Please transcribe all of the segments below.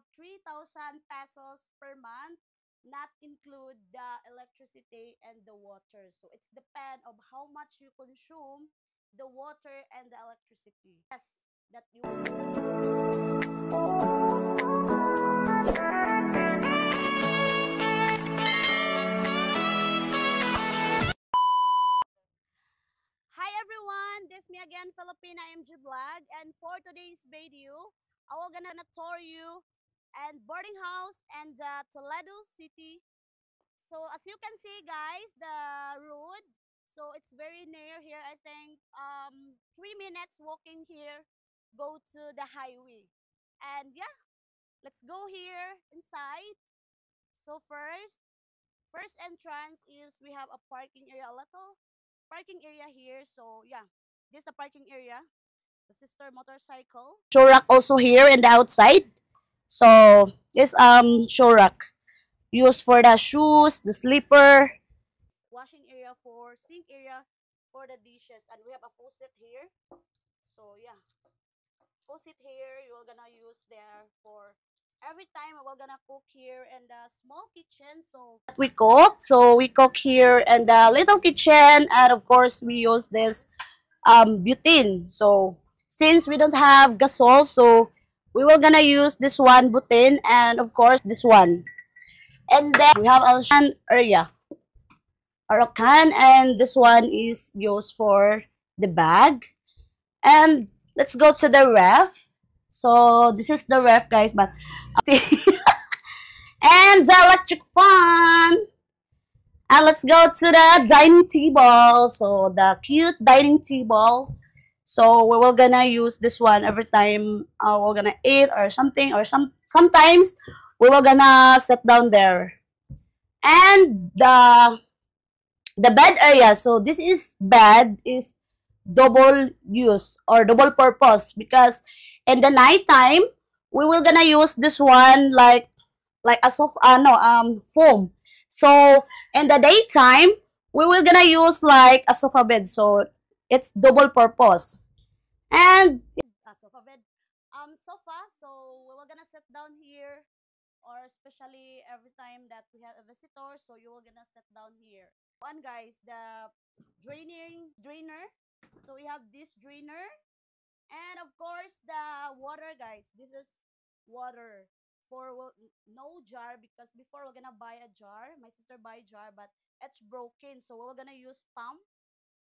of 3,000 pesos per month, not include the electricity and the water. So it's depend of how much you consume the water and the electricity. Yes, that you. Hi everyone, this me again, Filipina MG Vlog, and for today's video, I will gonna tour you and boarding house and Toledo City. So as you can see, guys, the road. So it's very near here. I think 3 minutes walking here, go to the highway, and yeah, let's go here inside. So first entrance is we have a parking area, a little parking area here. So yeah, this is the parking area. The sister motorcycle. Show rack also here in the outside. So this show rack used for the shoes, the slipper, washing area for sink area for the dishes, and we have a faucet here. So yeah, faucet here you're gonna use there for every time we're gonna cook here in the small kitchen. So we cook here in the little kitchen, and of course we use this butane. So since we don't have gasol, so we will gonna use this one butane, and of course this one. And then we have a area, Arakan, and this one is used for the bag. And let's go to the ref. So this is the ref, guys, but and the electric fan. And let's go to the dining table. So the cute dining table. So we will gonna use this one every time we're gonna eat or something, or sometimes we will gonna sit down there. And the bed area. So this is bed is double use or double purpose, because in the night time we will gonna use this one like a soft no foam. So in the daytime we will gonna use like a sofa bed. So it's double purpose. And a sofa bed, sofa. So we will gonna sit down here, or especially every time that we have a visitor, so you will gonna sit down here. One, guys, the drainer. So we have this drainer, and of course the water, guys. This is water for, well, no jar, because before we're gonna buy a jar. My sister buy a jar, but it's broken, so we're gonna use pump.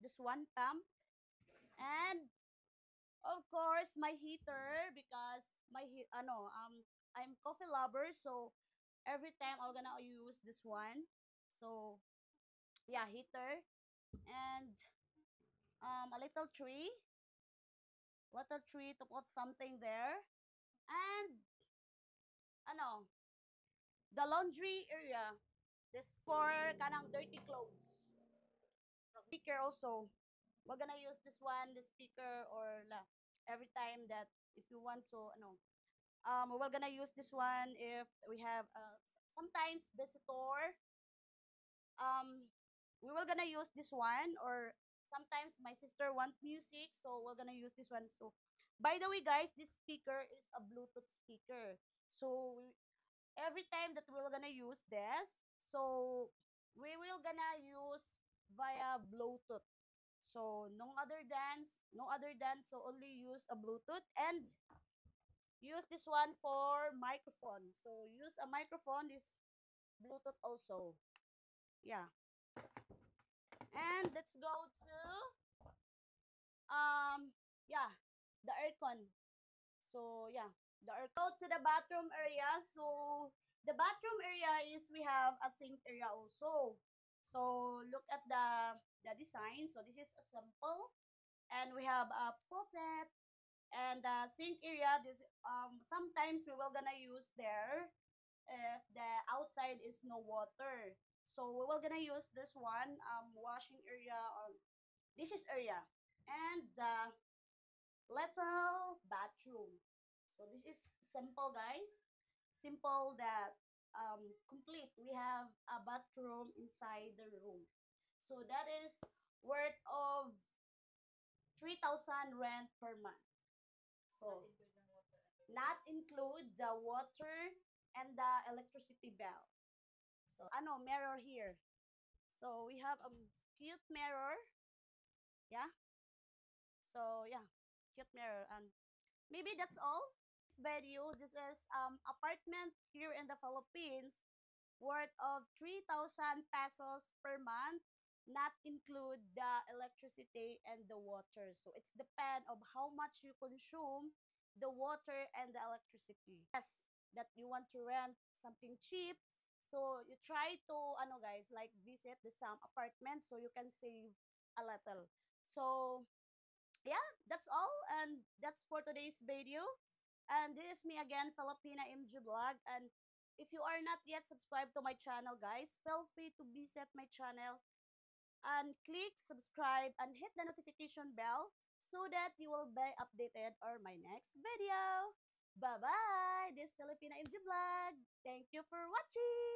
This one pump. And of course my heater, because I'm coffee lover, so every time I'm gonna use this one. So yeah, heater. And a little tree to put something there. And ano, the laundry area, this for kanang dirty clothes. Speaker also, we're gonna use this one, the speaker, or la, every time that if you want to we're gonna use this one if we have sometimes visitor. um we will gonna use this one, or sometimes my sister want music, so we're gonna use this one. So by the way, guys, this speaker is a Bluetooth speaker. So every time that we're gonna use this, so we will gonna use via Bluetooth. So no other than so only use a Bluetooth. And use this one for microphone. So use a microphone, this Bluetooth also. Yeah. And let's go to yeah, the aircon. So yeah, the aircon. Go to the bathroom area. So the bathroom area is we have a sink area also. So look at the design. So this is a sample, and we have a faucet and the sink area. This sometimes we will gonna use there if the outside is no water. So we will gonna use this one, washing area or dishes area. And the little bathroom. So this is simple, guys. Simple that complete. We have a bathroom inside the room. So that is worth of 3,000 rent per month. So not include the water and the electricity bill. So, ano, mirror here. So, we have a cute mirror. Yeah. So, yeah, cute mirror. And maybe that's all. This video, this is apartment here in the Philippines worth of 3,000 pesos per month, not include the electricity and the water. So it's depend of how much you consume the water and the electricity. Yes, that you want to rent something cheap. So you try to ano guys, like visit the some apartment so you can save a little. So yeah, that's all and that's for today's video. And this is me again, Filipina MG Vlog. And if you are not yet subscribed to my channel, guys, feel free to visit my channel and click subscribe and hit the notification bell so that you will be updated on my next video. Bye-bye! This is Filipina MG Vlog. Thank you for watching!